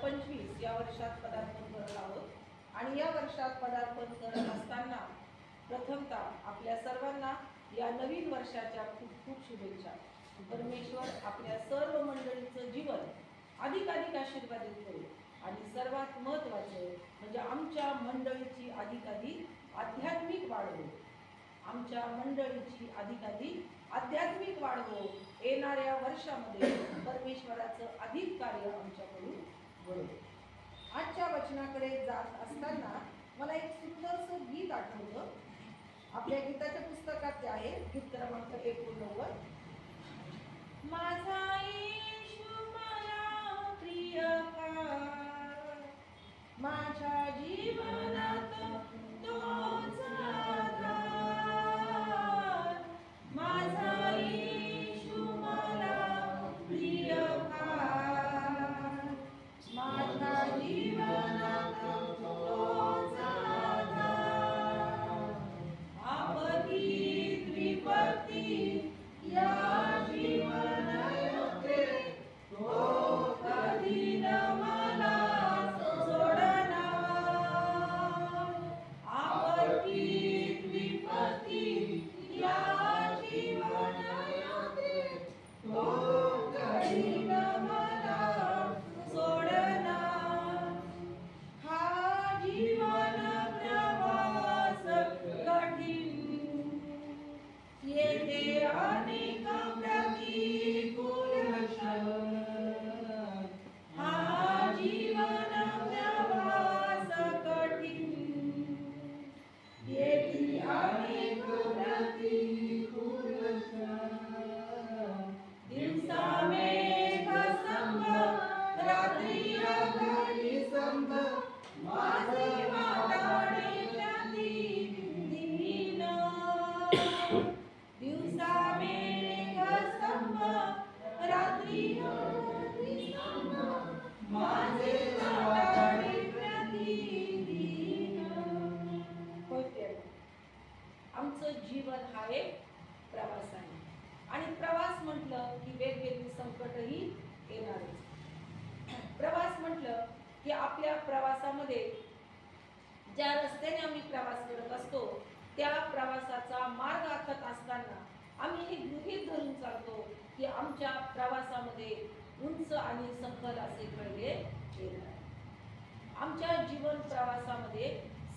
2025 या वर्षात पदार्पण करत आहोत आणि या वर्षात पदार्पण करत असताना प्रथमतः आपल्या सर्वांना या नवीन वर्षाच्या खूप खूप शुभेच्छा। परमेश्वर आपल्या सर्व मंडळीचं जीवन अधिकाधिक आशीर्वादित करू आणि सर्वात महत्त्वाचं म्हणजे आमच्या मंडळीची अधिकाधिक आध्यात्मिक वाढ हो, आमच्या मंडळीची अधिकाधिक आध्यात्मिक वाढ हो। येणाऱ्या वर्षामध्ये परमेश्वराचं अधिक कार्य आमच्याकडून घडो। आजच्या वचनाकडे जात असताना मला एक सुंदरसं गीत आठवलं। आपल्या गीताच्या पुस्तकात ते आहे, गीत क्रमांक 89। माझा येशू मला प्रिय फार, माझ्या जीवनात तोच आधार। माझा येशू मला प्रिय फार, माझ्या जीवनात तोच आधार। आपत्तीत विपत्तीत या जीवन यात्रे तो कधी न मला सोडणार। आपत्तीत विपत्तीत या जीवन यात्रे तो कधी न मला सोडणार। हा जीवन प्रवास कठीण, येथे अनेक प्रतिकूल क्षण। हा जीवन प्रवास कठीण, येथे अनेक प्रतिकूल क्षण। दिवसा मेघ स्तंभ, रात्री अघडी स्तंभ, माझे वाटाडे प्रतिदिन। दिवसा मेघ स्तंभ, रात्री अघडी स्तंभ, माझे वाटाडे प्रतिदिन। आमचं जीवन हा एक प्रवास आहे आणि प्रवास म्हटलं की वेगवेगळी संकटही येणारच। प्रवास म्हटलं की आपल्या प्रवासामध्ये ज्या रस्त्याने आम्ही प्रवास करत असतो त्या प्रवासाचा मार्ग आखत असताना आम्ही हे गृहीत धरून चालतो की आमच्या प्रवासामध्ये उंच आणि सखल असे खळगे येणार। आमच्या जीवन प्रवासामध्ये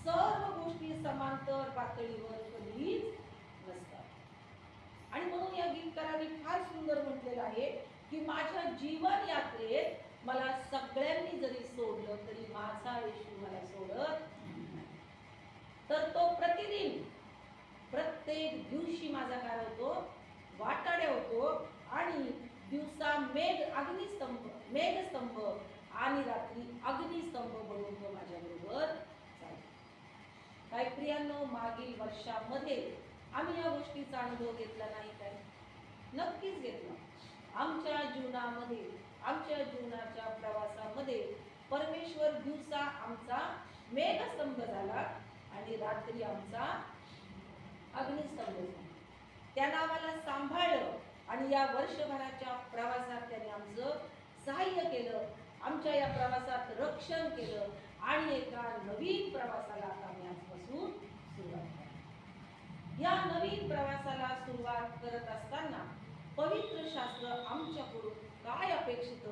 सर्व गोष्टी समांतर पातळीवर कधीच नसतात आणि म्हणून या गीतकारांनी फार सुंदर म्हटलेलं आहे की माझ्या जीवन यात्रेत मला सगळ्यांनी जरी सोडलं तरी माझा येशू मला सोडत नाही। तर तो प्रतिदिन प्रत्येक दिवशी माझा काय होतो, वाटाड्या होतो आणि दिवसा मेघस्तंभ आणि रात्री अग्निस्तंभ बनून तो माझ्याबरोबर चालतो। काय प्रियांनो, मागील वर्षामध्ये आम्ही या गोष्टीचा अनुभव घेतला नाही काय? नक्कीच घेतला। आमच्या जीवनामध्ये, आमच्या जीवनाच्या प्रवासामध्ये परमेश्वर दिवसा आमचा मेघस्तंभ झाला आणि रात्री आमचा अग्निस्तंभ झाला। त्यानं आम्हाला सांभाळलं आणि या वर्षभराच्या प्रवासात त्याने आमचं सहाय्य केलं, आमच्या या प्रवासात रक्षण केलं आणि एका नवीन प्रवासाला आम्ही आजपासून सुरुवात करतो। या नवीन प्रवासाला सुरुवात करत असताना पवित्र शास्त्र आमच्याकडून काय अपेक्षित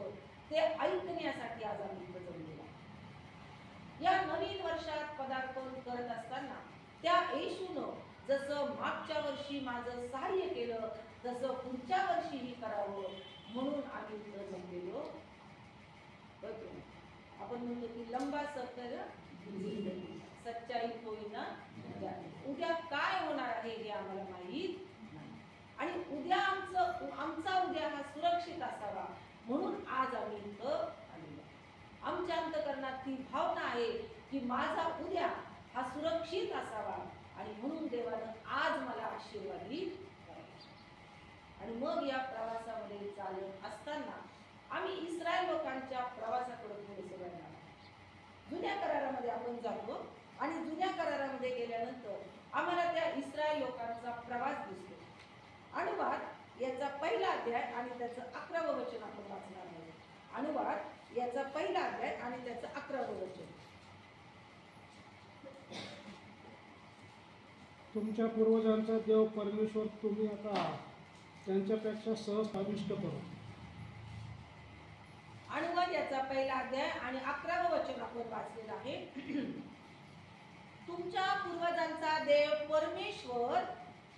ते ऐकण्यासाठी आज आम्ही इथे जमलेलो आहोत। या नवीन वर्षात पदार्पण करत असताना त्या येशूनं जसं मागच्या वर्षी माझं सहाय्य केलं तसं पुढच्या वर्षीही करावं म्हणून आम्ही इथे जमलेलो होतो। आपण म्हणतो की लंबा सफर जिंदगी, सच्चाई होईना जाने। उद्या काय होणार आहे हे आम्हाला माहीत नाही आणि उद्या आमचा उद्या हा सुरक्षित असावा म्हणून आज आम्ही इथं आलेलो। आमच्या अंतःकरणात ती भावना आहे की माझा उद्या हा सुरक्षित असावा आणि म्हणून देवानं आज मला आशीर्वादित करावं। आणि मग या प्रवासामध्ये चालत असताना आम्ही इस्रायल लोकांच्या प्रवासाकडे थोडेसे वळणार। जुन्या करारामध्ये आपण जातो आणि जुन्या करारामध्ये गेल्यानंतर आम्हाला त्या इस्रायल लोकांचा प्रवास दिसतो। अनुवाद याचा पहिला अध्याय आणि त्याचं 11वं वचन आपण वाचणार आहोत। अनुवाद याचा पहिला अध्याय आणि तुमच्या पूर्वजांचा देव परमेश्वर तुम्ही आता त्यांच्यापेक्षा सहज स्वादिष्ट करा. अनुवाद याचा पहिला अध्याय आणि 11वं वचन आपण वाचलेलं आहे. तुमच्या पूर्वजांचा देव परमेश्वर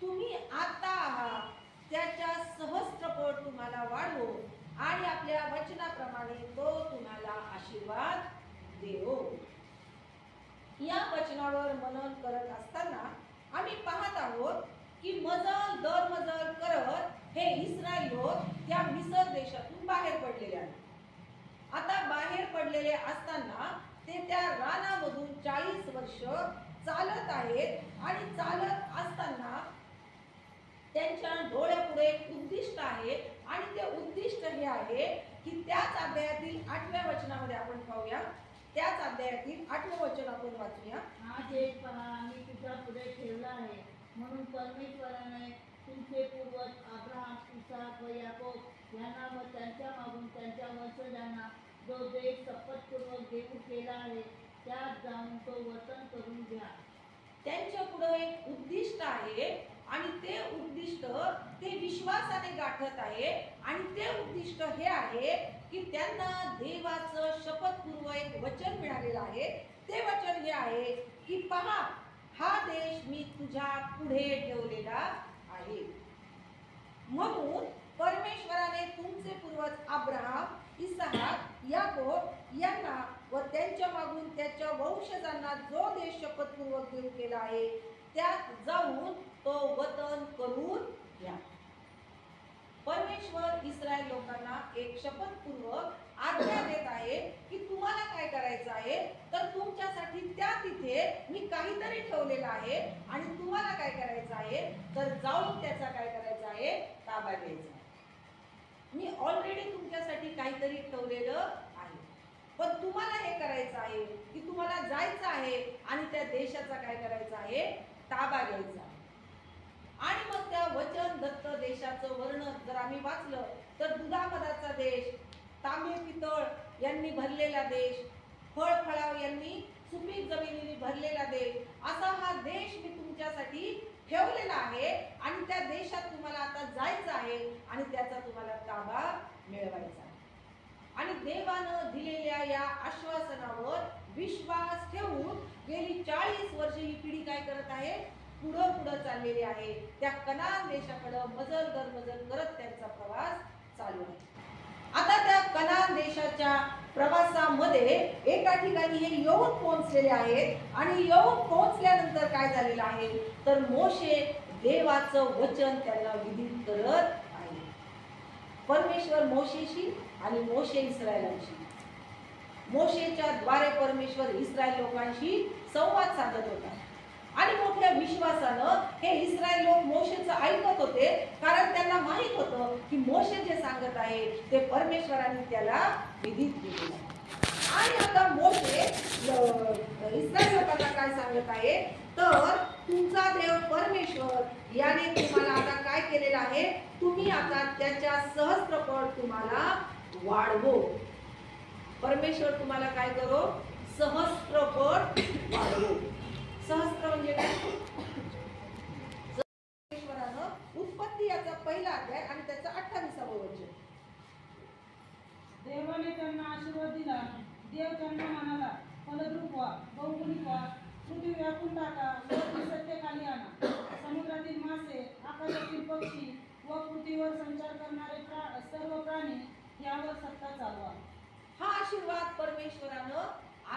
तुम्ही आता आहात त्याच्या सहस्त्रपट तुम्हाला वाढवो आणि आपल्या वचनाप्रमाणे तो तुम्हाला आशीर्वाद देवो. या वचनावर मनन करत असताना आम्ही पाहत आहोत की मजल दर मजल करत हे इस्रायल लोक त्या मिसर देशातून बाहेर पडलेले आहेत. आता बाहेर पडलेले असताना ते त्या रानामधून 40 वर्ष चालत आहेत आणि चालत असताना त्यांच्या डोळ्यापुढे एक उद्दिष्ट आहे आणि ते उद्दिष्ट हे आहे की त्याच अध्यायातील 8व्या वचनामध्ये आपण पाहूया. त्याच अध्यायातील 8वं वचन आपण वाचूया. आज एक पहा आम्ही तुझ्या पुढे ठेवला आहे म्हणून परमेश्वराने तुमचे पूर्वज अब्राहम, इसाक व याकोब यांना व त्यांच्या मागून त्यांच्या वंशजांना जो देश शपथपूर्वक देऊ केला आहे त्यात जाऊन तो वतन करून घ्या. त्यांच्या पुढे एक उद्दिष्ट आहे आणि ते उद्दिष्ट ते विश्वासाने गाठत आहे आणि ते उद्दिष्ट हे आहे की त्यांना देवाचं शपथपूर्वक एक वचन मिळालेलं आहे. ते वचन हे आहे की पहा हा देश मी तुझ्या पुढे ठेवलेला आहे. म्हणून परमेश्वराने तुमचे पूर्वज अब्राहम, इसाक, याकोब यांना व त्यांच्या मागून त्याच्या वंशजांना जो देश शपथपूर्वक देऊ केला आहे त्यात जाऊन तो वतन करून घ्या. परमेश्वर इस्रायल लोकांना एक शपथपूर्वक आज्ञा देत आहे की तुम्हाला काय करायचं आहे तर तुमच्यासाठी त्या तिथे मी काहीतरी ठेवलेलं आहे आणि तुम्हाला काय करायचं आहे तर जाऊन त्याचा काय करायचा आहे ताबा घ्यायचा आहे. मी ऑलरेडी तुमच्यासाठी काहीतरी ठेवलेलं आहे पण तुम्हाला हे करायचं आहे की तुम्हाला जायचं आहे आणि त्या देशाचा काय करायचा आहे ताबा घ्यायचा आहे. आणि मग त्या वचन दत्त देशाचं वर्णन जर आम्ही वाचलं तर दुधामधाचा देश, तांबे पितळ यांनी भरलेला देश, फळफळाव यांनी सुपीक जमिनीने भरलेला देश, असा हा देश मी तुमच्यासाठी ठेवलेला आहे आणि त्या देशात तुम्हाला आता जायचं आहे आणि त्याचा तुम्हाला ताबा मिळवायचा आहे. आणि देवानं दिलेल्या या आश्वासनावर विश्वास ठेवून गेली 40 वर्ष ही पिढी काय करत आहे पुढं पुढं चाललेली आहे. त्या कनान देशाकडे मजल दर मजल करत त्यांचा प्रवास चालू आहे. आता त्या कनान देशाच्या प्रवासामध्ये एका ठिकाणी हे येऊन पोहोचलेले आहेत आणि येऊन पोहोचल्यानंतर काय झालेलं आहे तर मोशे देवाचं वचन त्यांना विधित करत आहे. परमेश्वर मोशेशी आणि मोशे इस्रायलांशी, मोशेच्या द्वारे परमेश्वर इस्रायल लोकांशी संवाद साधत होता आणि मोठ्या विश्वासानं हे इस्रायल लोक मोशेचं ऐकत होते कारण त्यांना माहित होतं की मोशे जे सांगत आहे ते परमेश्वराने त्याला विधित केलेलं आहे. आणि आता मोशे इस्रायल लोकांना काय सांगत आहे तर तुमचा देव परमेश्वर याने तुम्हाला आता काय केलेलं आहे तुम्ही आता त्याच्या सहस्त्रपट तुम्हाला वाढवो. परमेश्वर तुम्हाला काय करो सहस्त्रपट वाढवो. सहस्त्र म्हणजे काय? परमेश्वरानं उत्पत्ती याचा पहिला अध्याय आणि त्याचा 28वं वचन. देवाने त्यांना आशीर्वाद दिला. देव त्यांना म्हणाला फलद्रूप व्हा, बहुगुणित व्हा, पृथ्वी व्यापून टाका व ती सत्तेखाली आणा. समुद्रातील मासे, आकाशातील पक्षी व पृथ्वीवर संचार करणारे सर्व प्राणी यावर सत्ता चालवा. हा आशीर्वाद परमेश्वरानं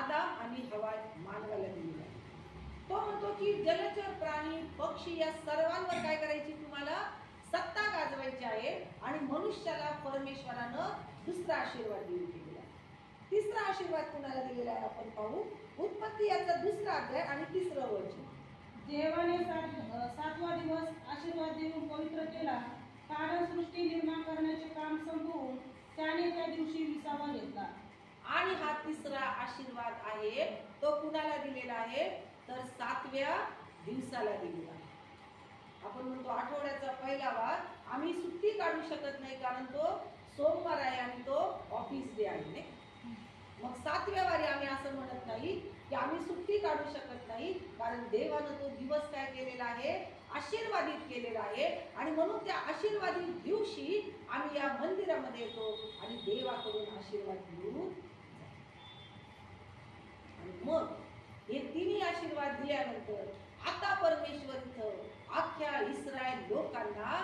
आदाम आणि हवा मानवाला दिला. तो म्हणतो की जलचर प्राणी, पक्षी या सर्वांवर काय करायची तुम्हाला सत्ता गाजवायची आहे आणि मनुष्याला परमेश्वरानं दुसरा आशीर्वाद देऊन दिलेला आहे. तिसरा आशीर्वाद कुणाला दिलेला आहे आपण पाहू. उत्पत्ती याचा 2रा अध्याय आणि 3रं वचन. देवाने 7वा दिवस आशीर्वाद देऊन पवित्र केला कारण सृष्टी निर्माण करण्याचे काम संपवून त्याने त्या दिवशी विसावा घेतला. आणि हा 3रा आशीर्वाद आहे तो कुणाला दिलेला आहे तर 7व्या दिवसाला दिलेला आहे. आपण म्हणतो आठवड्याचा पहिला वार आम्ही सुट्टी काढू शकत नाही कारण तो सोमवार आहे आणि तो ऑफिस डे आहे. मग 7व्या वारी आम्ही असं म्हणत नाही की की आम्ही सुट्टी काढू शकत नाही, कारण देवानं तो दिवस काय केलेला आहे, आशीर्वादित केलेला आहे. आणि म्हणून त्या आशीर्वादित दिवशी आम्ही या मंदिरामध्ये येतो आणि देवाकडून आशीर्वाद घेऊन आणि मग हे तिन्ही आशीर्वाद दिल्यानंतर आता परमेश्वर इथं अख्ख्या इस्रायल लोकांना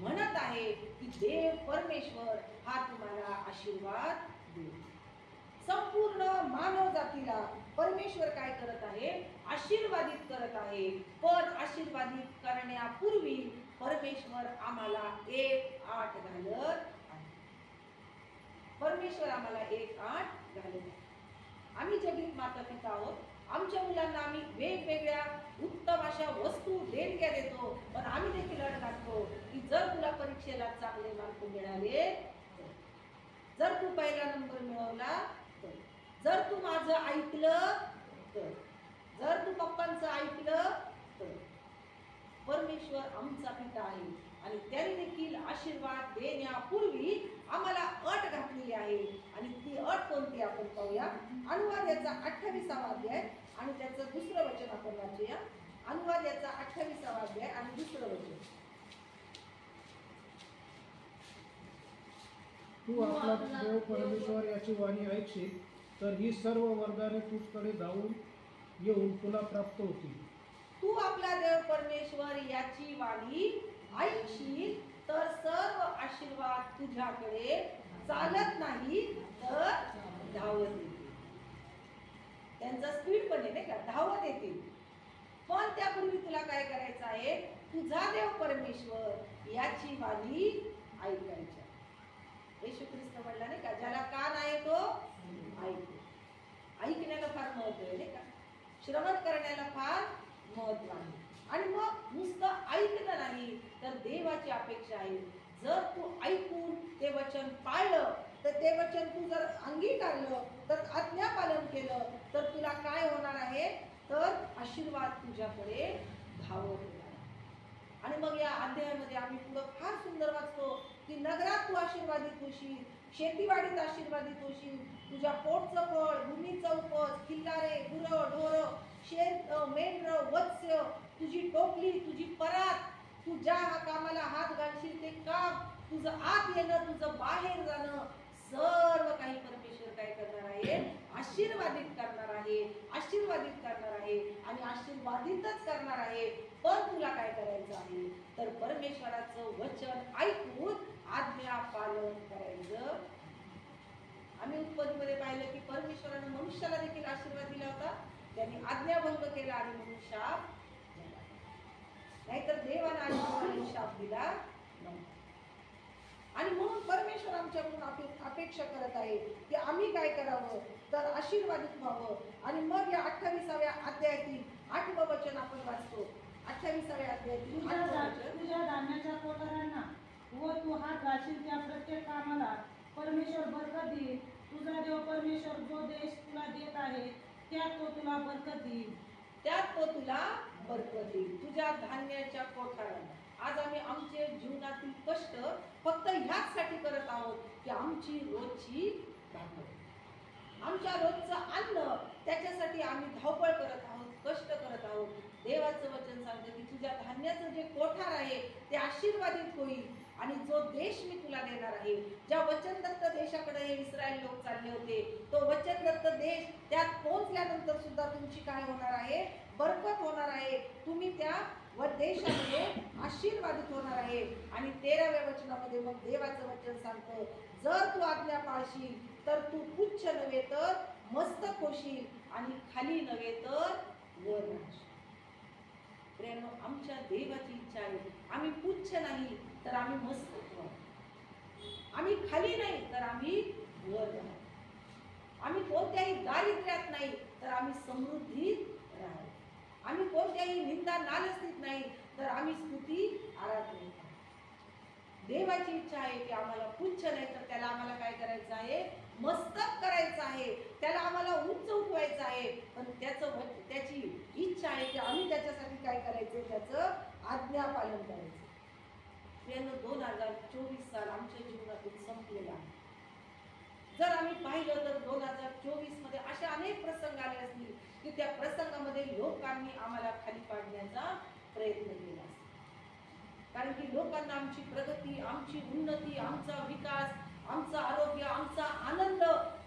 म्हणत आहे की देव परमेश्वर हा तुम्हाला आशीर्वाद देईल. संपूर्ण मानव जातीला परमेश्वर काय करत आहे, आशीर्वादित करत आहे. पण आशीर्वादित करण्यापूर्वी परमेश्वर आम्हाला एक आठ घालत आहे. परमेश्वर आम्हाला एक आठ घालत आहे. आम्ही जगीत माता पिता आहोत. आमच्या मुलांना आम्ही वेगवेगळ्या उत्तम अशा वस्तू देणग्या देतो. पण आम्ही देखील अट घालतो की जर तुला परीक्षेला चांगले मार्क मिळाले, जर तू पहिला नंबर मिळवला तर, जर तू माझं ऐकलं तर, जर तू पप्पांचं ऐकलं तर. परमेश्वर आमचा पिता आहे आणि त्याने देखील आशीर्वाद देण्यापूर्वी आम्हाला अट घातलेली आहे. आणि ती अट कोणती आपण पाहूया. अनुवाद याचा 28वा अध्याय आणि त्याचं दुसरं वचन आपण वाचूया. अनुवाद याचा 28वा अध्याय आणि दुसरं वचन. तू आपला देव परमेश्वर याची वाणी ऐकशील तर ही सर्व वरदाने तुझकडे धावून येऊन तुला प्राप्त होतील. तू आपला देव परमेश्वर याची वाणी ऐकशील तर सर्व आशीर्वाद तुझ्याकडे चालत नाही तर धावत येतील. त्यांचा स्पीड पण आहे नाही का, धावत येतील. पण त्यापूर्वी तुला काय करायचं आहे, तुझा देव परमेश्वर याची वाणी ऐकायची. येशू ख्रिस्त म्हणला नाही का, ज्याला कान आहे तो ऐकतो. ऐकण्याला फार महत्व आहे नाही का, श्रवण करण्याला फार महत्व आहे. आणि मग नुसतं ऐकणं नाही तर देवाची अपेक्षा आहे. जर तू ऐकून ते वचन पाळलं तर ते वचन तू जर अंगीकारलं तर आज्ञा पालन केलं तर तुला काय होणार आहे, तर आशीर्वाद तुझ्याकडे धावत येणार. आणि मग या अध्यायामध्ये आम्ही पुढं फार सुंदर वाचतो की नगरात तू आशीर्वादित होशील, शेतीवाडीत आशीर्वादित होशील, तुझ्या पोटचं फळ, भूमीचा उपज, किल्लारे, गुरं, ढोरं, शेत, मेंढर, वत्स्य, तुझी टोपली, तुझी परात, तू ज्या कामाला हात घालशील ते काम, तुझं आत येणं, तुझं बाहेर जाणं, सर्व काही परमेश्वर काय करणार आहे, आशीर्वादित करणार आहे, आशीर्वादित करणार आहे आणि आशीर्वादितच करणार आहे. पण तुला काय करायचं आहे, तर परमेश्वराचं वचन ऐकून आज्ञा पालन करायचं. आम्ही उत्पत्तीमध्ये पाहिलं की परमेश्वराने मनुष्याला देखील आशीर्वाद दिला होता. त्यांनी आज्ञाभंग केला आणि म्हणून शाप दिला. नाहीतर देवाने आशीर्वाद शाप दिला नव्हता. आणि म्हणून परमेश्वर आमच्याकडून अपेक्षा करत आहे की आम्ही काय करावं, तर आशीर्वादित व्हावं. आणि मग या 28व्या अध्यायातील 8वं वचन आपण वाचतो. 28व्या अध्यायातील 8वं वचन. तुझ्या धान्याच्या कोठारांना व तू हात घालशील त्या प्रत्येक कामाला परमेश्वर बरकत देईल. तुझा देव परमेश्वर जो देश तुला देत आहे त्यात तो तुला बरकत देईल. त्यात तो तुला बरकत देईल. तुझ्या धान्याच्या कोठारांना. आज आम्ही आमचे जीवनातील कष्ट फक्त ह्याचसाठी करत आहोत की आमची रोजची भाकर, आमच्या रोजचं अन्न, त्याच्यासाठी आम्ही धावपळ करत आहोत, कष्ट करत आहोत. देवाचं वचन सांगतं की तुझ्या धान्याचं जे कोठार आहे ते आशीर्वादित होईल. आणि जो देश मी तुला देणार आहे, ज्या वचनदत्त देशाकडे हे इस्रायल लोक चालले होते, तो वचनदत्त देश त्यात पोहोचल्यानंतर सुद्धा तुमची काय होणार आहे, बरकत होणार आहे. तुम्ही त्या देशामध्ये आशीर्वादित होणार आहे. आणि 13व्या वचनामध्ये मग देवाचं वचन सांगतं, जर तू आज्ञा पाळशील तर तू पुच्छ नव्हे तर मस्तक होशील आणि खाली नव्हे तर वर राहशील. प्रेमो, आमच्या देवाची इच्छा आहे आम्ही पुच्छ नाही तर आम्ही मस्तक व्हावं, आम्ही खाली नाही तर आम्ही वर राहावं, आम्ही कोणत्याही दारिद्र्यात नाही तर आम्ही समृद्धीत राहावं, आम्ही कोणत्याही निंदा नालस्तीत नाही तर आम्ही स्तुती आराधनेत. देवाची इच्छा आहे की आम्हाला पुच्छ नाही तर त्याला आम्हाला काय करायचं आहे, मस्तक करायचं आहे, त्याला आम्हाला उंच उठवायचं आहे. पण त्याची इच्छा आहे की आम्ही त्याच्यासाठी काय करायचं, त्याचं आज्ञा पालन करायचं. 2024 साल आमच्या जीवनातून संपलेला आहे. जर आम्ही पाहिलं पाहिलं तर 2024 मध्ये असे अनेक प्रसंग आले असतील की त्या प्रसंगामध्ये लोकांनी आम्हाला खाली पाडण्याचा प्रयत्न केला असेल. कारण की लोकांना आमची प्रगती, आमची उन्नती, आमचा विकास, आमचं आरोग्य, आमचा आनंद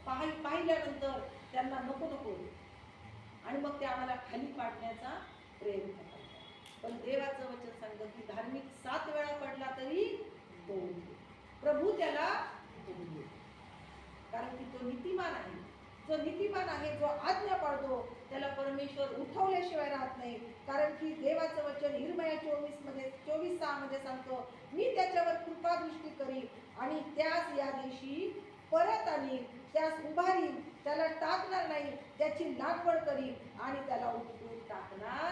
पाहिल्यानंतर त्यांना नको नको आणि मग ते आम्हाला खाली पाडण्याचा प्रयत्न करतात. पण देवाचं वचन सांगतं की धार्मिक 7 वेळा पडला तरी होऊन दे. प्रभू त्याला होऊन दे. कारण की तो नीतिमान आहे. जो नीतिमान आहे, जो आज्ञा पाळतो, त्याला परमेश्वर उठवल्याशिवाय राहत नाही. कारण की देवाचं वचन इर्मया 24:6 मध्ये सांगतो, मी त्याच्यावर कृपादृष्टी करीन आणि त्यास या दिवशी परत आणीन, त्यास उभारीन, त्याला टाकणार नाही, त्याची लागवड करीन आणि त्याला उपटून टाकणार.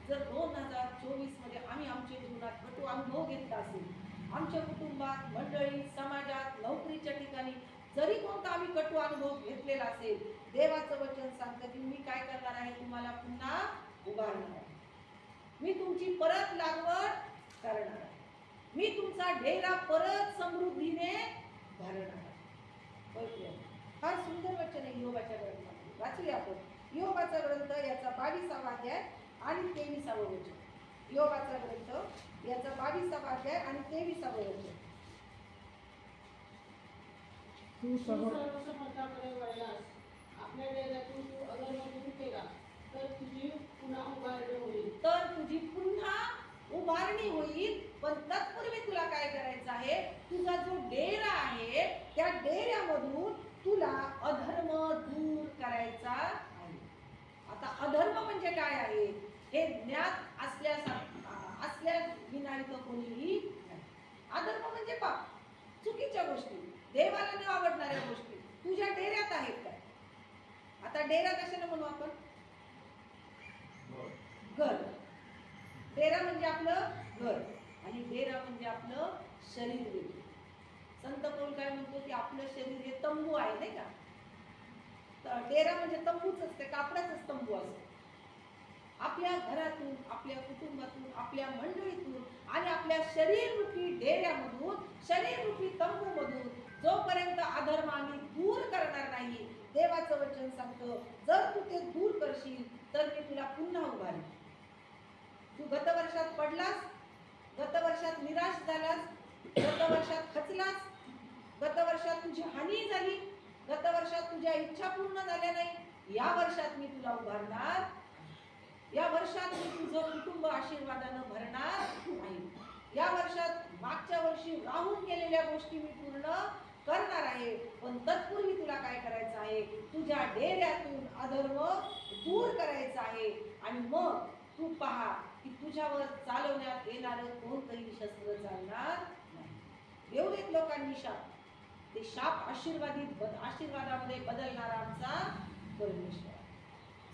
जर 2024 मध्ये आम्ही आमच्या जीवनात कटू अनुभव घेतला असेल, आमच्या कुटुंबात, मंडळी, समाजात, नोकरीच्या ठिकाणी जरी कोणता आम्ही कटू अनुभव घेतलेला असेल, देवाचं वचन सांगतं की मी काय करणार आहे, तुम्हाला पुन्हा उभारणार आहे. मी तुमची परत लागवड करणार आहे. मी तुमचा डेरा परत समृद्धीने भरणार आहे. फार सुंदर वचन आहे योबाच्या ग्रंथामध्ये. वाचूया आपण योबाचा ग्रंथ याचा 22वा अध्याय आणि 23वा वचन. योबाचा ग्रंथ याचा 22वा अध्याय आणि 23वा वचन. तू समर्थाकडे वळलास, आपल्या डेऱ्यातून तू अधर्म सुरू केला, तर तुझी पुन्हा उभारणी होईल. तर तुझी पुन्हा उभारणी होईल. पण तत्पूर्वी तुला काय करायचं आहे, तुझा जो डेरा आहे त्या डेऱ्यामधून तुला अधर्म दूर करायचा आहे. आता अधर्म म्हणजे काय आहे हे ज्ञात असल्या विना इथं कोणीही नाही. अधर्म म्हणजे पाप, चुकीच्या गोष्टी, देवाला न आवडणाऱ्या गोष्टी तुझ्या डेऱ्यात आहेत काय. आता डेरा कशाला म्हणू आपण, घर. डेरा म्हणजे आपलं घर आणि डेरा म्हणजे आपलं शरीर देखील. संत पौल काय म्हणतो की आपलं शरीर हे तंबू आहे, नाही का. तर डेरा म्हणजे तंबूच असते, कापडाचाच तंबू असतो. आपल्या घरातून, आपल्या कुटुंबातून, आपल्या मंडळीतून आणि आपल्या शरीररूपी डेऱ्यामधून, शरीररूपी तंबूमधून जोपर्यंत अधर्म आम्ही दूर करणार नाही, देवाचं वचन सांगतं जर तू ते दूर करशील तर मी तुला पुन्हा उभारेन. तू गत वर्षात पडलास, गत वर्षात निराश झालास, गत वर्षात खचलास, गत वर्षात तुझी हानी झाली, गत वर्षात तुझ्या इच्छा पूर्ण झाल्या नाही, या वर्षात मी तुला उभारणार. या वर्षात मी तुझं कुटुंब आशीर्वादानं भरणार नाही. या वर्षात मागच्या वर्षी राहून गेलेल्या गोष्टी मी पूर्ण करणार आहे. पण तत्पूर्वी तुला काय करायचं आहे, तुझ्या डेऱ्यातून अधर्म दूर करायचं आहे. आणि मग तू पहा की तुझ्यावर चालवण्यात येणारं कोणतंही शस्त्र चालणार नाही. एवढेच लोकांनी शाप, ते शाप आशीर्वादामध्ये बदलणारा आमचा परमेश्वर.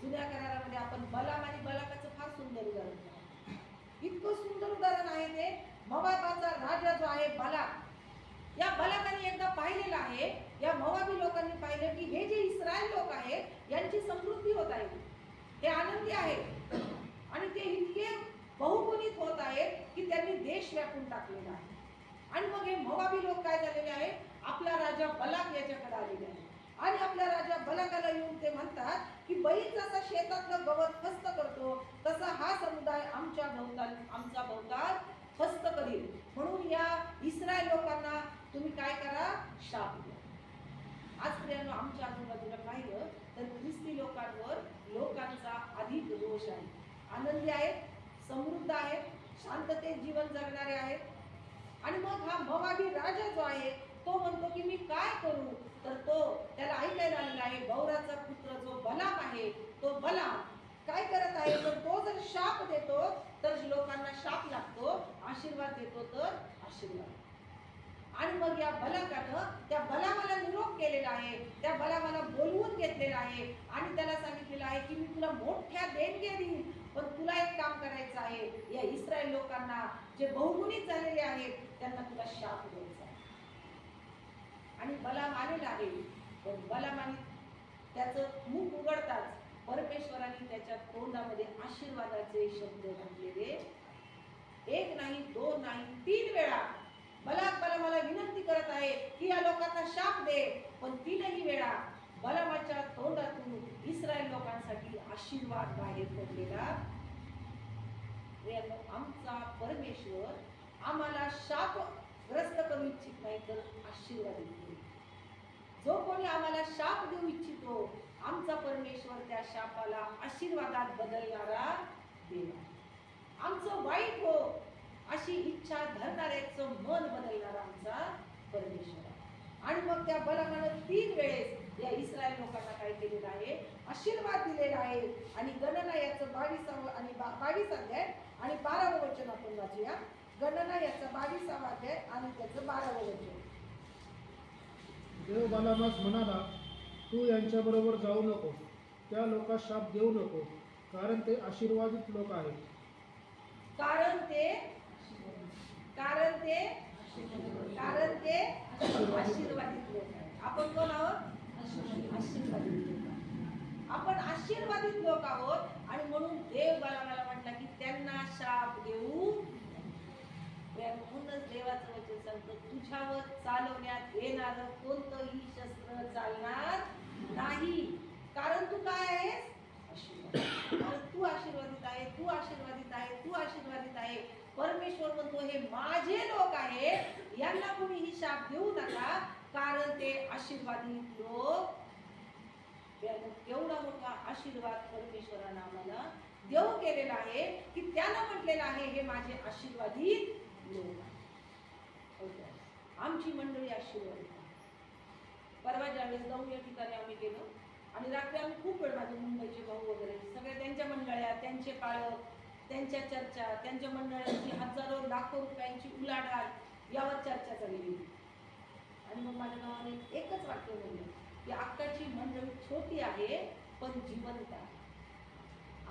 जुन्या करारामध्ये आपण बलाम आणि बलाकाचं फार सुंदर उदाहरण पाहतो. इतकं सुंदर उदाहरण आहे ते. मोवाबाचा राजा जो आहे बलाक, या बलाकाने एकदा पाहिलेलं आहे, या मोवाबी लोकांनी पाहिलं की हे जे इस्रायल लोक आहेत यांची समृद्धी होत आहे, हे आनंदी आहेत आणि ते इतके बहुगुणित होत आहेत की त्यांनी देश व्यापून टाकलेला आहे. आणि मग हे मोवाबी लोक काय झालेले आहेत, आपला राजा बलाक याच्याकडे आलेले आहे आणि आपल्या राजा बलाकाला येऊन ते म्हणतात की बैल जसा शेतातलं गवत फस्त करतो तसा हा समुदाय आमचा भोवताल फस्त करील. म्हणून या इस्रायल लोकांना तुम्ही काय करा, शाप द्या. आज प्रियांनो, आमच्या आजूबाजूला पाहिलं तर ख्रिस्ती लोकांवर लोकांचा अधिक रोष आहे. आनंदी आहेत, समृद्ध आहेत, शांततेत जीवन जगणारे आहेत. आणि मग हा मोवाबी राजा जो आहे तो म्हणतो की मी काय करू, तर तो त्याला ऐकायला आलेला आहे बौराचा पुत्र जो बलाम आहे, तो बलाम काय करत आहे, तर तो जर शाप देतो तर लोकांना शाप लागतो, आशीर्वाद देतो तर आशीर्वाद. आणि मग या बलाकानं त्या बलामाला निरोप केलेला आहे, त्या बलामाला बोलवून घेतलेला आहे आणि त्याला सांगितलेलं आहे की मी तुला मोठ्या देणग्या देईन, पण तुला एक काम करायचं आहे, या इस्रायल लोकांना जे बहुगुणित झालेले आहेत त्यांना तुला शाप द्यायचा आहे. आणि बलाम आलेला आहे, पण बलामाने त्याचं मुख उघडताच परमेश्वराने त्याच्या तोंडामध्ये आशीर्वादाचे शब्द घातलेले. एक नाही, दोन नाही, 3 वेळा बलाक मला विनंती करत आहे की या लोकांना शाप दे, पण तीनही वेळा बलामाच्या तोंडातून इस्रायल लोकांसाठी आशीर्वाद बाहेर पडलेला. आमचा परमेश्वर आम्हाला शापग्रस्त करू इच्छित नाही, तर आशीर्वादित करू. जो कोणी आम्हाला शाप देऊ इच्छितो, आमचा परमेश्वर त्या शापाला आशीर्वादात बदलणारा देव. आमचं वाईट हो अशी इच्छा धरणाऱ्याचं मन बदलणारा आमचा परमेश्वर. आणि मग त्या बलामानं 3 वेळेस या इस्रायल लोकांना काय केलेलं आहे, आशीर्वाद दिलेला आहे. आणि गणना याचं 22 आणि 22 अध्याय आणि 12 वचन आपण वाचूया. गणना याचा 22 अध्याय आणि त्याचं 12 वचन. देव बालामास म्हणाला, तू यांच्याबरोबर जाऊ नको, त्या लोकांस शाप देऊ नको, कारण ते आशीर्वादित लोक आहेत. कारण ते आशीर्वादित लोक आहेत. आपण कोण आहोत? आशीर्वादित लोक. आपण आशीर्वादित लोक आहोत. आणि म्हणून देव बालामाला म्हटला की त्यांना शाप देऊ. म्हणूनच देवाचं वचन सांगतं, तुझ्यावर चालवण्यात येणारं कोणतंही शस्त्र चालणार नाही. कारण तू काय आहेस? आशीर्वादित. तू आशीर्वादित आहे, तू आशीर्वादित आहे, तू आशीर्वादित आहे. परमेश्वर म्हणतो हे माझे लोक आहेत, यांना कुणीही शाप देऊ नका, कारण ते आशीर्वादित लोक. एवढा मोठा आशीर्वाद परमेश्वरानं आम्हाला देऊ केलेला आहे की त्यानं म्हटलेलं आहे हे माझे आशीर्वादित लोक. आमची मंडळी आशीर्वादित. परवा ज्यावेळेस जाऊन या ठिकाणी आम्ही गेलो आणि रात्री आम्ही खूप वेळ, माझे मुंबईचे भाऊ वगैरे सगळे त्यांच्या मंडळ्या, त्यांचे पाळक, त्यांच्या चर्चा, त्यांच्या मंडळांची हजारो लाखो रुपयांची उलाढाल यावर चर्चा चालली. आणि मग माझ्या भावाने एकच वाक्य बोललं की अक्काची मंडळी छोटी आहे पण जिवंत आहे.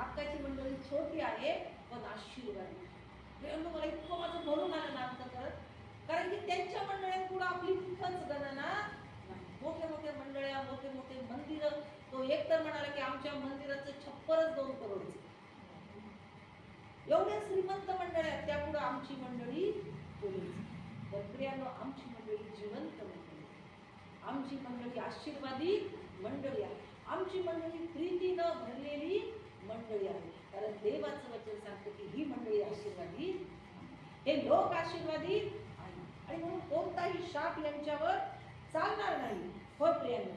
अक्काची मंडळी छोटी आहे पण आशीर्वादी. मला इतकं माझं भरून आलं ना करत, कारण की त्यांच्या मंडळात पुढे आपली खूपच गणना. मोठे मोठे मंडळ्या, मोठे मोठे मंदिर. तो एक तर म्हणाला की आमच्या मंदिराचं 2 करोडचं. एवढ्या श्रीमंत मंडळ्या, त्या पुढे आमची मंडळी बोलायची. तर प्रियानो, आमची मंडळी जिवंत मंडळी, आमची मंडळी आशीर्वादित मंडळी आहे. आमची मंडळी प्रीतीनं भरलेली मंडळी आहे. कारण देवाचं वचन सांगतं की ही मंडळी आशीर्वादित, हे लोक आशीर्वादित आहे. आणि म्हणून कोणताही शाप यांच्यावर चालणार नाही. हो प्रियांनो,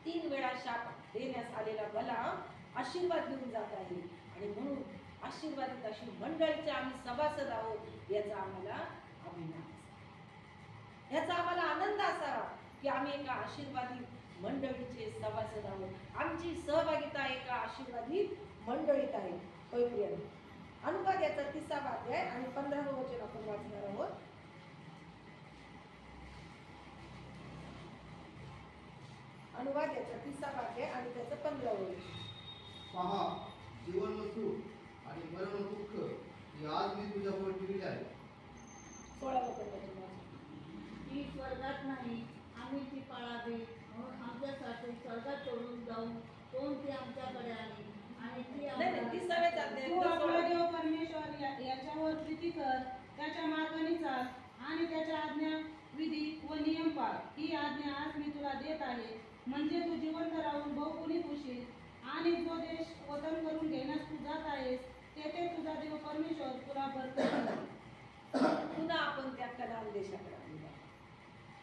3 वेळा शाप देण्यास आलेला बलाम आशीर्वाद घेऊन जात आहे. आणि म्हणून आशीर्वादित अशी मंडळीचे आम्ही सभासद आहोत, याचा आम्हाला अभिमान, याचा आम्हाला आनंद असावा की आम्ही एका आशीर्वादित मंडळीचे सभासद आहोत. आमची सहभागिता एका आशीर्वादित मंडळीत आहे. होय प्रियांनो, अनुवाद याचा 30वा अध्याय आणि 15वं वचन आपण वाचणार आहोत. अनुवाद याचा 30वा अध्याय आणि त्याचं 15वं वचन. पहा, जीवन व सुख आणि मरण व दुःख हे आज मी तुझ्यावर दिलेले आहे. 16वं वचन वाचा. ती स्वर्गात नाही, आम्ही ती पाळावी, म्हणून आमच्यासाठी स्वर्गात सोडून जाऊन कोण ती आमच्याकडे आली आणि ती नाही, 30व्याच अध्याय. तू आपला देव परमेश्वर याच्यावर प्रीती कर, त्याच्या मार्गाने चाल आणि त्याच्या आज्ञा, विधी व नियम पाळ. ही आज्ञा आज मी तुला देत आहे, म्हणजे तू जिवंत राहून बहुगुणित होशील. आणि जो देश वतन करून घेण्यास तू जात आहेस, तेथे तुझा देव परमेश्वर तुला बरकत देईल. पुन्हा आपण त्या कनान देशाकडे आलेलो आहोत.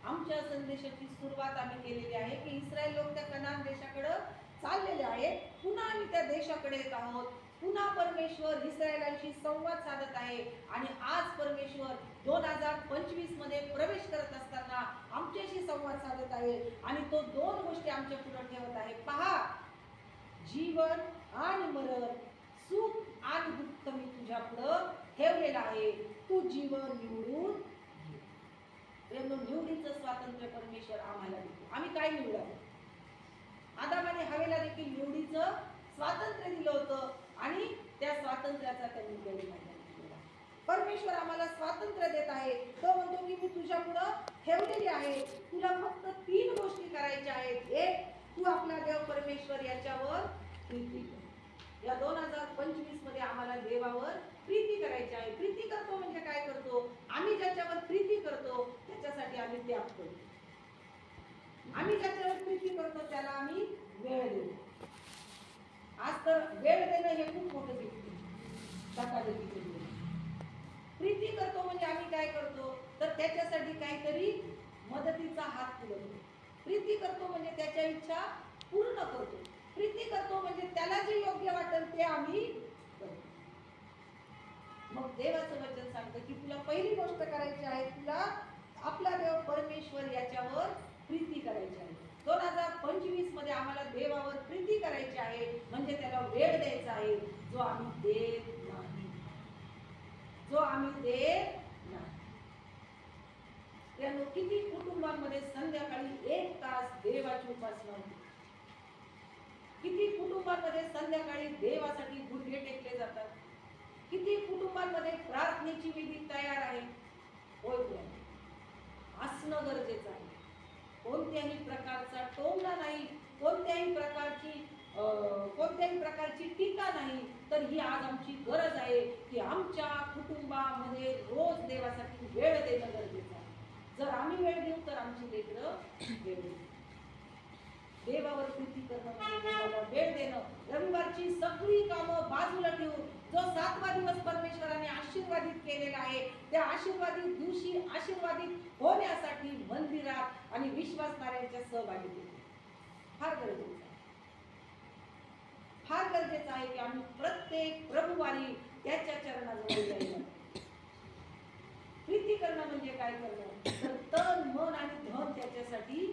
आमच्या संदेशाची सुरुवात आम्ही केलेली आहे की इस्रायल लोक त्या कनान देशाकडे चाललेले आहेत. पुन्हा आम्ही त्या देशाकडे येत आहोत. पुन्हा परमेश्वर इस्रायलांशी संवाद साधत आहे. आणि आज परमेश्वर 2025 मध्ये प्रवेश करत असताना आमच्याशी संवाद साधत आहे. आणि तो 2 गोष्टी आमच्या पुढे ठेवत आहे. पहा, जीवन आणि मरण, सुख आणि दुःख मी तुझ्या पुढं ठेवलेलं आहे. तू जीवन निवडून घे. निवडीचं स्वातंत्र्य परमेश्वर आम्हाला देतो. आम्ही काय निवडावं? आदामाने हवेला देखील निवडीचं स्वातंत्र्य दिलं होतं आणि त्या स्वातंत्र्याचा त्यांनी गैरफायदा घेतला. परमेश्वर आम्हाला स्वातंत्र्य देत आहे. तो म्हणतो की मी तुझ्या पुढं ठेवलेली आहे. तुला फक्त 3 गोष्टी करायच्या आहेत. एक, तू आपला देव परमेश्वर याच्यावर प्रीती कर, या 2025 मध्ये आम्हाला देवावर प्रीती करायची आहे. प्रीती करतो म्हणजे काय करतो? आम्ही ज्याच्यावर प्रीती करतो त्याच्यासाठी आम्ही त्याग करतो. आम्ही ज्याच्यावर प्रीती करतो त्याला आम्ही वेळ देतो. आज तर वेळ देणं हे खूप मोठं दिसते. प्रीती करतो म्हणजे आम्ही काय करतो तर त्याच्यासाठी काहीतरी मदतीचा हात पुरवतो. प्रीती करतो म्हणजे त्याच्या इच्छा पूर्ण करतो. प्रीती करतो म्हणजे त्याला जे योग्य वाटेल ते आम्ही करतो. मग देवाचं वचन सांगतं की तुला पहिली गोष्ट करायची आहे, तुला आपला देव परमेश्वर याच्यावर प्रीती करायची आहे. 2025 मध्ये आम्हाला देवावर प्रीती करायची आहे म्हणजे त्याला वेळ द्यायचा आहे जो आम्ही देत नाही. त्यानं किती कुटुंबांमध्ये संध्याकाळी 1 तास देवाची उपासना होती. किती कुटुंबांमध्ये संध्याकाळी देवासाठी गुडघे टेकले जातात. किती कुटुंबांमध्ये प्रार्थनेची विधी तयार आहे. होय, असणं गरजेचं आहे. कोणत्याही प्रकारचा टोमणा नाही, कोणत्याही प्रकारची टीका नाही, तर ही आज आमची गरज आहे की आमच्या कुटुंबामध्ये रोज देवासाठी वेळ देणं गरजेचं आहे. जर आम्ही वेळ देऊ तर आमची लेकरं वेळ देऊ. देवावर प्रीती करणं म्हणजे देवाला वेळ देणं. रविवारची सगळी कामं बाजूला ठेवून जो 7वा दिवस परमेश्वराने आशीर्वादित केलेला आहे त्या आशीर्वादित दिवशी आशीर्वादित होण्यासाठी मंदिरात आणि विश्वासणाऱ्यांच्या सहभागी होतो. फार गरजेचं आहे. फार गरजेचं आहे की आम्ही प्रत्येक प्रभुवारी त्याच्या चरणाजवळ जायला. प्रीती करणं म्हणजे काय करणं तर तन मन आणि धन त्याच्यासाठी